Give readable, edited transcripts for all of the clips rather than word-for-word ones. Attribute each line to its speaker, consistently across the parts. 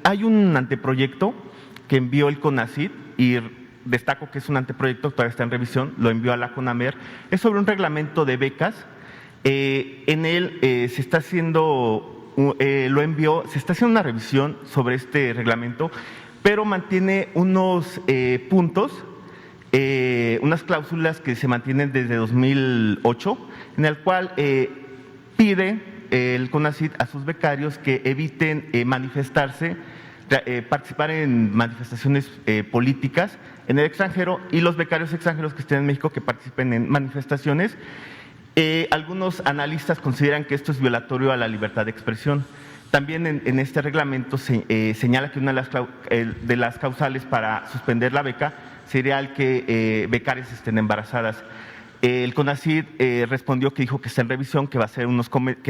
Speaker 1: Hay un anteproyecto que envió el CONACYT y destaco que es un anteproyecto, todavía está en revisión, lo envió a la CONAMER, es sobre un reglamento de becas. En él se está haciendo, se está haciendo una revisión sobre este reglamento, pero mantiene unos puntos, unas cláusulas que se mantienen desde 2008, en el cual pide el CONACYT a sus becarios que eviten manifestarse, participar en manifestaciones políticas en el extranjero, y los becarios extranjeros que estén en México que participen en manifestaciones. Algunos analistas consideran que esto es violatorio a la libertad de expresión. También en este reglamento señala que una de las causales para suspender la beca sería el que becarias estén embarazadas. El CONACYT respondió que dijo que está en revisión, que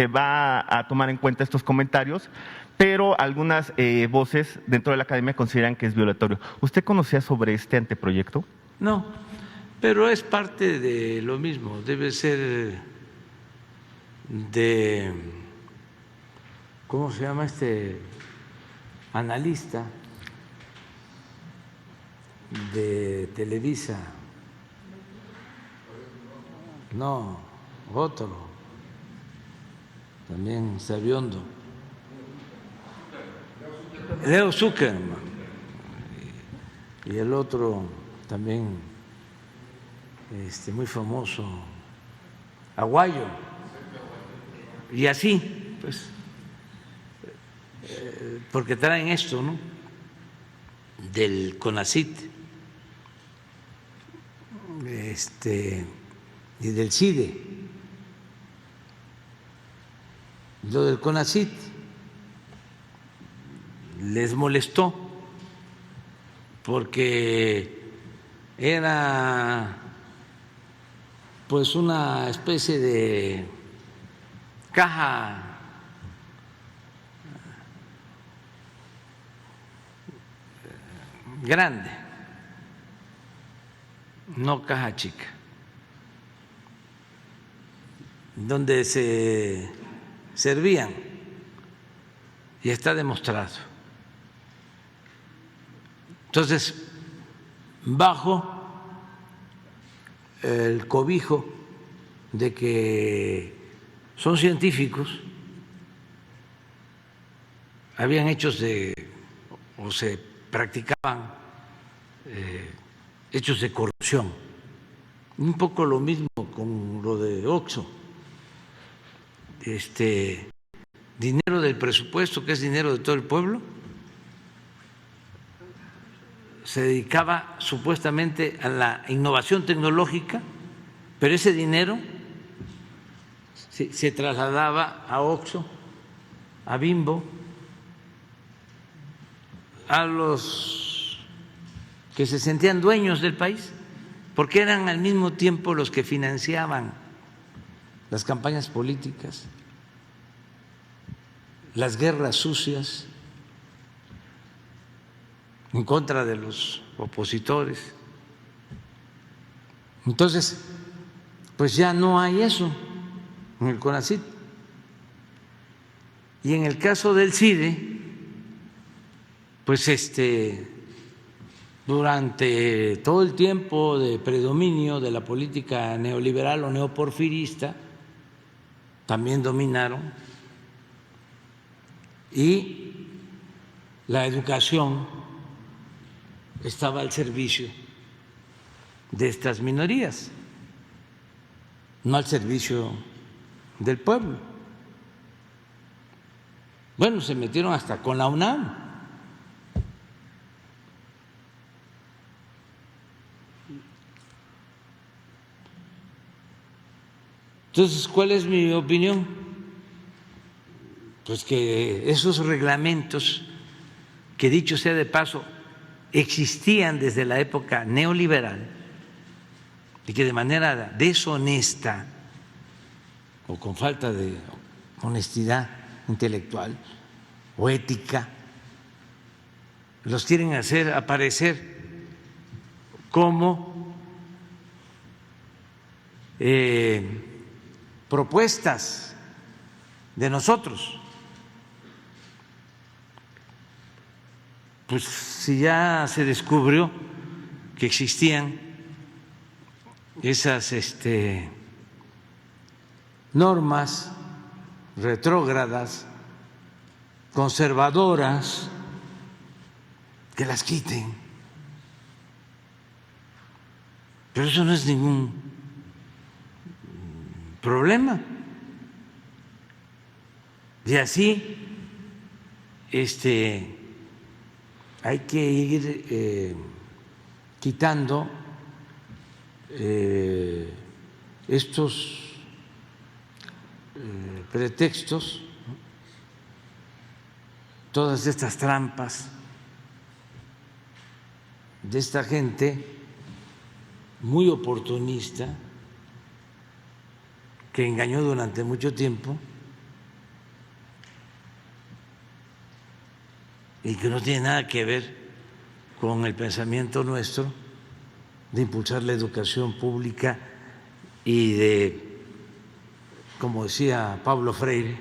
Speaker 1: va a tomar en cuenta estos comentarios, pero algunas voces dentro de la academia consideran que es violatorio. ¿Usted conocía sobre este anteproyecto?
Speaker 2: No, pero es parte de lo mismo, debe ser de, ¿cómo se llama este analista de Televisa? No, otro, también sabiondo, Leo Zuckerman, y el otro también muy famoso, Aguayo, y así, pues, porque traen esto, ¿no?, del CONACYT y del CIDE. Lo del CONACYT les molestó porque era pues una especie de caja grande, no caja chica, donde se servían, y está demostrado. Entonces, bajo el cobijo de que son científicos, habían hechos o se practicaban hechos de corrupción. Un poco lo mismo con lo de Oxxo. Dinero del presupuesto, que es dinero de todo el pueblo, se dedicaba supuestamente a la innovación tecnológica, pero ese dinero se trasladaba a Oxxo, a Bimbo, a los que se sentían dueños del país, porque eran al mismo tiempo los que financiaban las campañas políticas, las guerras sucias en contra de los opositores. Entonces, pues ya no hay eso en el CONACYT. Y en el caso del CIDE, pues durante todo el tiempo de predominio de la política neoliberal o neoporfirista, también dominaron, y la educación estaba al servicio de estas minorías, no al servicio del pueblo. Bueno, se metieron hasta con la UNAM. Entonces, ¿cuál es mi opinión? Pues que esos reglamentos, que dicho sea de paso, existían desde la época neoliberal y que de manera deshonesta o con falta de honestidad intelectual o ética los quieren hacer aparecer como propuestas de nosotros. pues si ya se descubrió que existían esas normas retrógradas, conservadoras, que las quiten. Pero eso no es ningún problema. Y así hay que ir quitando estos pretextos, todas estas trampas de esta gente muy oportunista que engañó durante mucho tiempo y que no tiene nada que ver con el pensamiento nuestro de impulsar la educación pública y de, como decía Pablo Freire,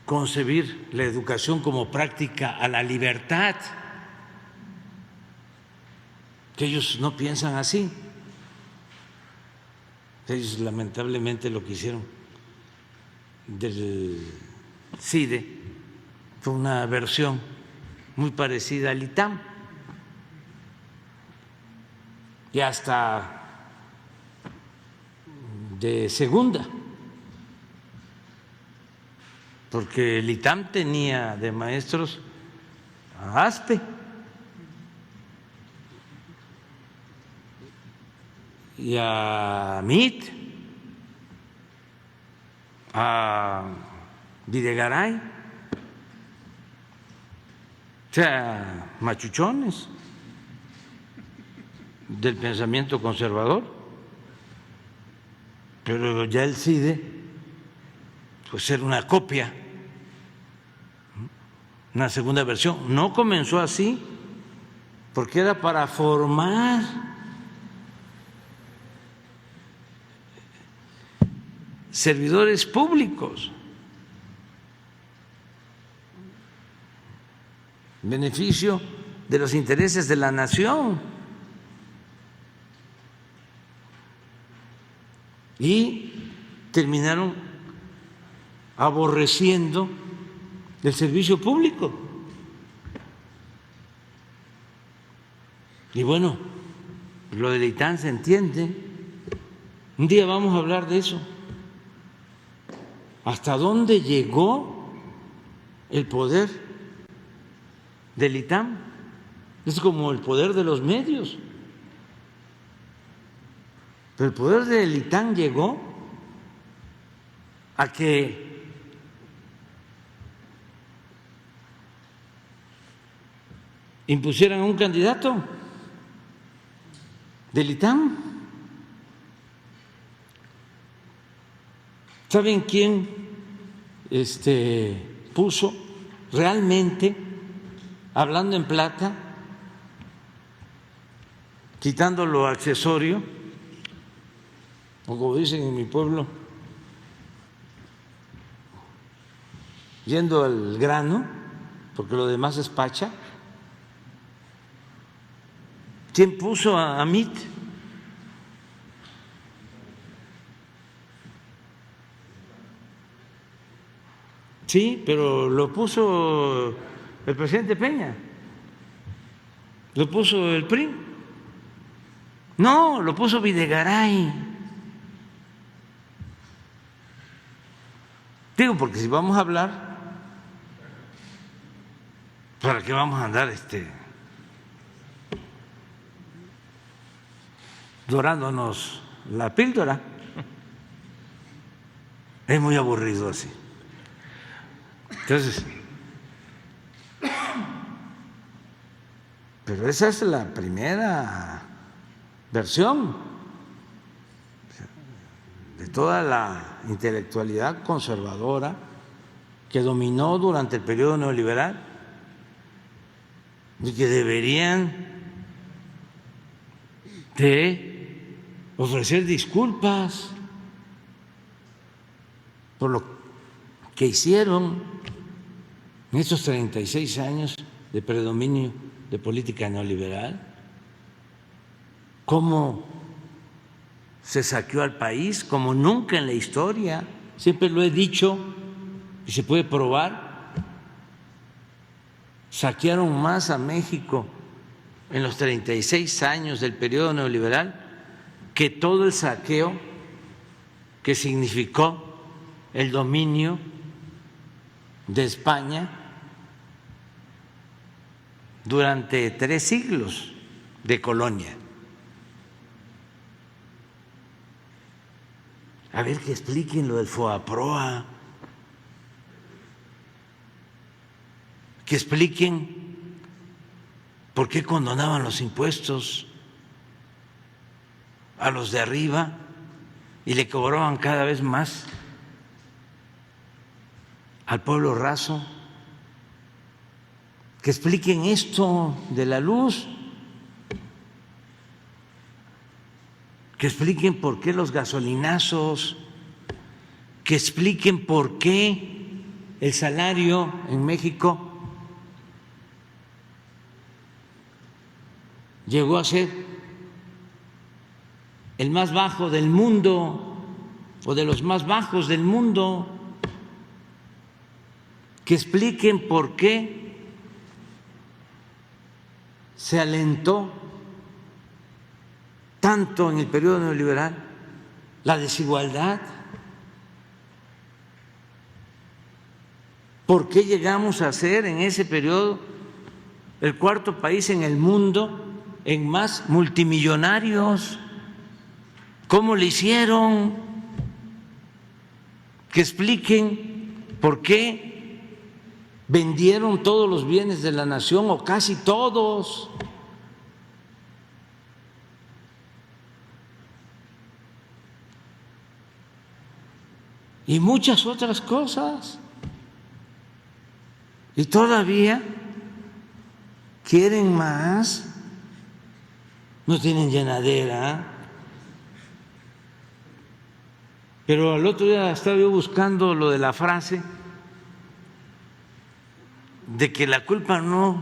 Speaker 2: concebir la educación como práctica a la libertad, que ellos no piensan así. Ellos lamentablemente lo que hicieron del CIDE fue una versión muy parecida al ITAM y hasta de segunda, porque el ITAM tenía de maestros a ASPE y a MIT, a Videgaray, o sea, machuchones del pensamiento conservador. Pero ya el CIDE pues era una copia, una segunda versión. No comenzó así porque era para formar servidores públicos, en beneficio de los intereses de la nación. Y terminaron aborreciendo el servicio público. Y bueno, lo del ITAM se entiende. Un día vamos a hablar de eso. ¿Hasta dónde llegó el poder del ITAM? Es como el poder de los medios. Pero el poder del ITAM llegó a que impusieran a un candidato del ITAM. ¿Saben quién puso realmente, hablando en plata, quitando lo accesorio, o como dicen en mi pueblo, yendo al grano, porque lo demás es pacha? ¿Quién puso a MIT? Sí, pero lo puso el presidente Peña, lo puso el PRI. No, lo puso Videgaray. Digo, porque si vamos a hablar, ¿para qué vamos a andar dorándonos la píldora? Es muy aburrido así. Entonces, pero esa es la primera versión de toda la intelectualidad conservadora que dominó durante el periodo neoliberal y que deberían de ofrecer disculpas por lo que hicieron en estos 36 años de predominio de política neoliberal, cómo se saqueó al país como nunca en la historia. Siempre lo he dicho y se puede probar. Saquearon más a México en los 36 años del periodo neoliberal que todo el saqueo que significó el dominio de España durante 3 siglos de colonia. A ver, que expliquen lo del FOAPROA, que expliquen por qué condonaban los impuestos a los de arriba y le cobraban cada vez más al pueblo raso. Que expliquen esto de la luz, que expliquen por qué los gasolinazos, que expliquen por qué el salario en México llegó a ser el más bajo del mundo o de los más bajos del mundo, que expliquen por qué se alentó tanto en el periodo neoliberal la desigualdad, por qué llegamos a ser en ese periodo el 4º país en el mundo en más multimillonarios. ¿Cómo le hicieron? Que expliquen por qué vendieron todos los bienes de la nación o casi todos. Y muchas otras cosas. Y todavía quieren más. No tienen llenadera. Pero al otro día estaba yo buscando lo de la frase de que la culpa no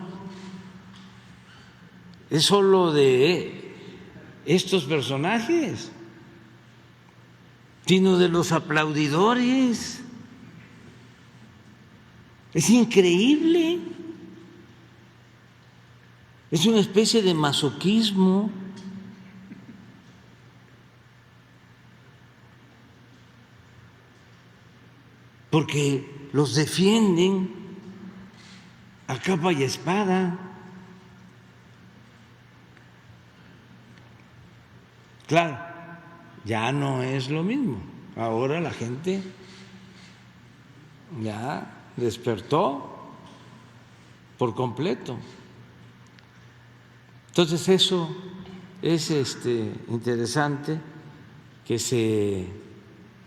Speaker 2: es solo de estos personajes, sino de los aplaudidores. Es increíble. Es una especie de masoquismo. Porque los defienden a capa y espada. Claro, ya no es lo mismo. Ahora la gente ya despertó por completo. Entonces eso es interesante que se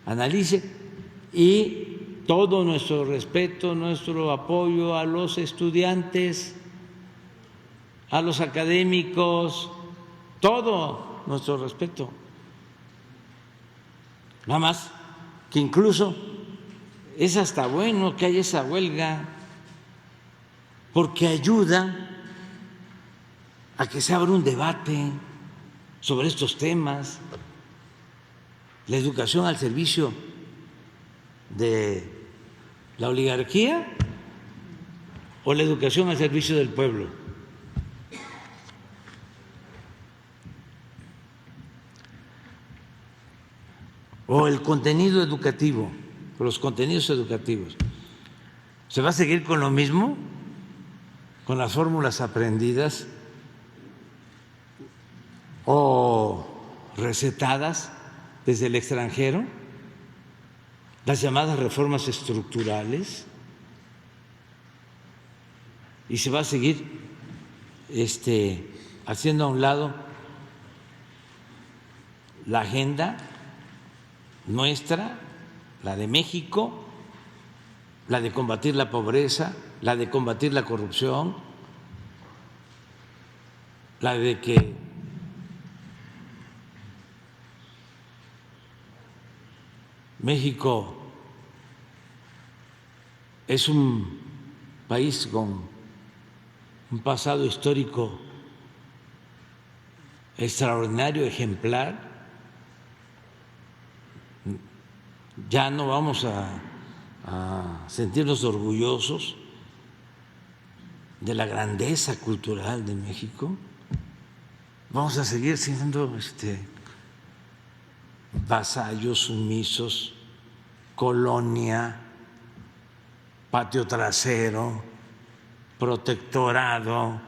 Speaker 2: analice, y todo nuestro respeto, nuestro apoyo a los estudiantes, a los académicos, todo nuestro respeto. Nada más que incluso es hasta bueno que haya esa huelga, porque ayuda a que se abra un debate sobre estos temas, la educación al servicio de la oligarquía o la educación al servicio del pueblo. O el contenido educativo, los contenidos educativos. ¿Se va a seguir con lo mismo? ¿Con las fórmulas aprendidas o recetadas desde el extranjero? Las llamadas reformas estructurales, y se va a seguir haciendo a un lado la agenda nuestra, la de México, la de combatir la pobreza, la de combatir la corrupción, la de que México es un país con un pasado histórico extraordinario, ejemplar. Ya no vamos a sentirnos orgullosos de la grandeza cultural de México. Vamos a seguir siendo vasallos sumisos, colonia, patio trasero, protectorado,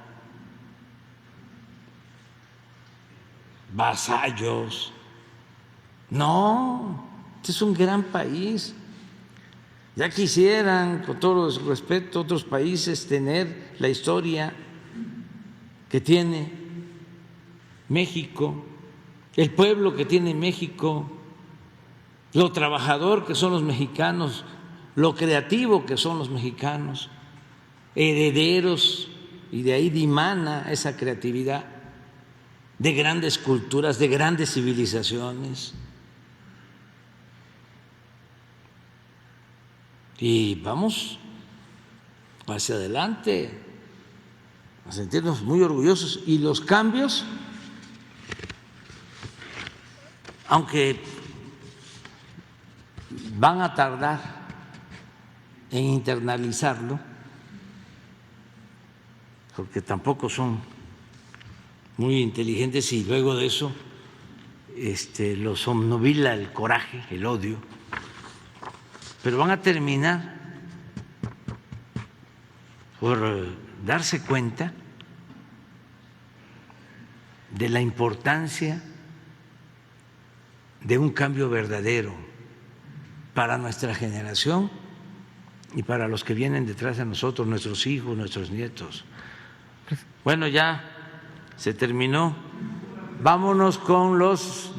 Speaker 2: vasallos. No, este es un gran país. Ya quisieran, con todo respeto, otros países tener la historia que tiene México, el pueblo que tiene México, lo trabajador que son los mexicanos, lo creativo que son los mexicanos, herederos, y de ahí dimana esa creatividad de grandes culturas, de grandes civilizaciones. Y vamos hacia adelante, a sentirnos muy orgullosos. Y los cambios, aunque van a tardar en internalizarlo, porque tampoco son muy inteligentes y luego de eso los obnubila el coraje, el odio, pero van a terminar por darse cuenta de la importancia de un cambio verdadero para nuestra generación y para los que vienen detrás de nosotros, nuestros hijos, nuestros nietos. Bueno, ya se terminó. Vámonos con los